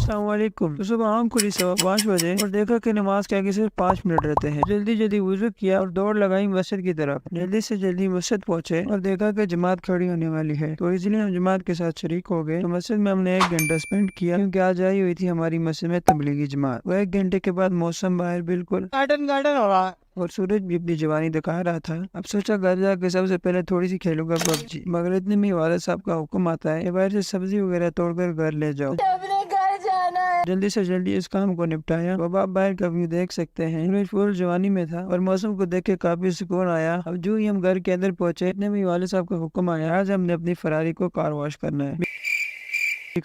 अस्सलामुअलैकुम। तो सुबह आँख खुली 5:15 और देखा कि नमाज के आगे सिर्फ 5 मिनट रहते हैं। जल्दी जल्दी वुज़ू किया और दौड़ लगाई मस्जिद की तरफ। जल्दी से जल्दी मस्जिद पहुंचे और देखा कि जमात खड़ी होने वाली है, तो इसलिए हम जमात के साथ शरीक हो गए। तो मस्जिद में हमने 1 घंटा स्पेंड किया, क्योंकि आज आई हुई थी हमारी मस्जिद में तबलीगी जमात। वो 1 घंटे के बाद मौसम बाहर बिल्कुल गार्डन गार्डन हो रहा और सूरज भी अपनी जवानी दिखा रहा था। अब सोचा घर जाके सबसे पहले थोड़ी सी खेलूंगा पबजी, मगर इतने में वालिद साहब का हुक्म आता है कि बाहर से सब्जी वगैरह तोड़कर घर ले जाओ। अपने घर जाना है। जल्दी से जल्दी इस काम को निपटाया। बाबा आप बाहर का व्यू देख सकते हैं, सूरज फुल जवानी में था और मौसम को देख के काफी सुकून आया। अब जो ही हम घर के अंदर पहुंचे, इतने में वालिद साहब का हुक्म आया, आज हमने अपनी फरारी को कार वॉश करना है।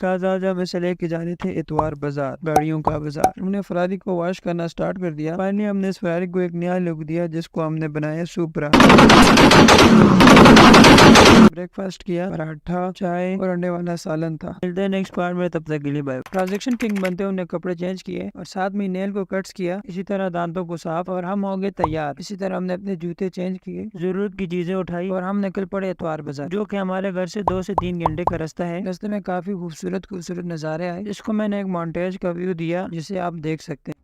आज हम इसे लेके जा रहे थे इतवार बाजार, गाड़ियों का बाजार। हमने फरारी को वॉश करना स्टार्ट कर दिया। फाइनली हमने इस फरारी को एक नया लुक दिया, जिसको हमने बनाया सुपरा। ब्रेकफास्ट किया, पराठा, चाय और अंडे वाला सालन था। मिलते हैं नेक्स्ट पार्ट में, तब तक के लिए बाय। ट्रांजेक्शन किंग बनते उन्हें कपड़े चेंज किए और साथ में नेल को कट्स किया, इसी तरह दांतों को साफ, और हम हो गए तैयार। इसी तरह हमने अपने जूते चेंज किए, जरूरत की चीजें उठाई और हम निकल पड़े इतवार बाजार, जो कि हमारे घर से 2 से 3 घंटे का रास्ता है। रास्ते में काफी खूबसूरत खूबसूरत नजारे आए, जिसको मैंने एक मॉन्टेज का व्यू दिया, जिसे आप देख सकते हैं।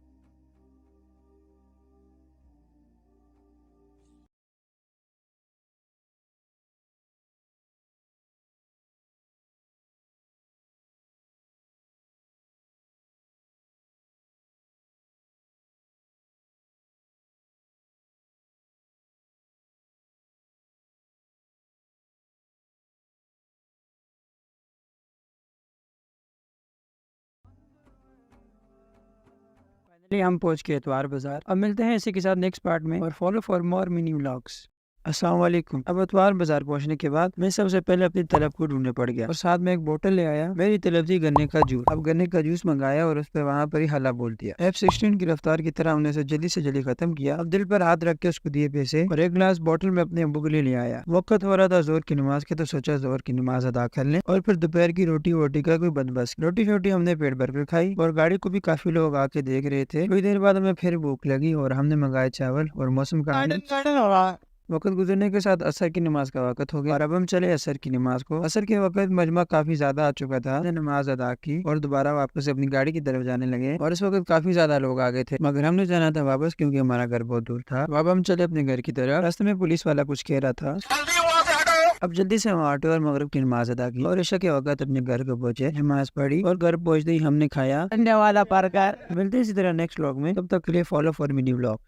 फाइनली हम पहुंच गए इतवार बाजार। अब मिलते हैं इसी के साथ नेक्स्ट पार्ट में, और follow for more mini vlogs. अस्सलाम वालेकुम। अब इतवार बाजार पहुंचने के बाद मैं सबसे पहले अपनी तलब को ढूंढने पड़ गया और साथ में एक बोतल ले आया। मेरी तलब थी गन्ने का जूस। अब गन्ने का जूस मंगाया और उस पर वहाँ पर ही हल्ला बोल दिया। F-16 की रफ्तार की तरह हमने उसे से जल्दी खत्म किया। अब दिल पर हाथ रख के उसको दिए पैसे और एक गिलास बोतल में अपने अब्बू के लिए ले आया। वक्त हो रहा था जोर की नमाज के, तो सोचा जोर की नमाज अदा कर लें और फिर दोपहर की रोटी वोटी का कोई बंदोबस्त। रोटी शोटी हमने पेट भर कर खाई और गाड़ी को भी काफी लोग आके देख रहे थे। थोड़ी देर बाद हमें फिर भूख लगी और हमने मंगाए चावल और मौसम का वक्त गुजरने के साथ असर की नमाज का वक्त हो गया और अब हम चले असर की नमाज को। असर के वक्त मजमा काफी ज्यादा आ चुका था। हमने नमाज अदा की और दोबारा वापस अपनी गाड़ी की तरफ जाने लगे और इस वक्त काफी ज्यादा लोग आ गए थे, मगर हमने जाना था वापस, क्योंकि हमारा घर बहुत दूर था। अब हम चले अपने घर की तरफ। रास्ते में पुलिस वाला कुछ कह रहा था। अब जल्दी से हम ऑटो और मगरिब की नमाज अदा की और ईशा के वक्त अपने घर को पहुंचे, नमाज पढ़ी और घर पहुंचते ही हमने खाया अंडे वाला बर्गर। मिलते हैं इसी तरह नेक्स्ट व्लॉग में, तब तक के लिए फॉलो फॉर मिनी व्लॉग।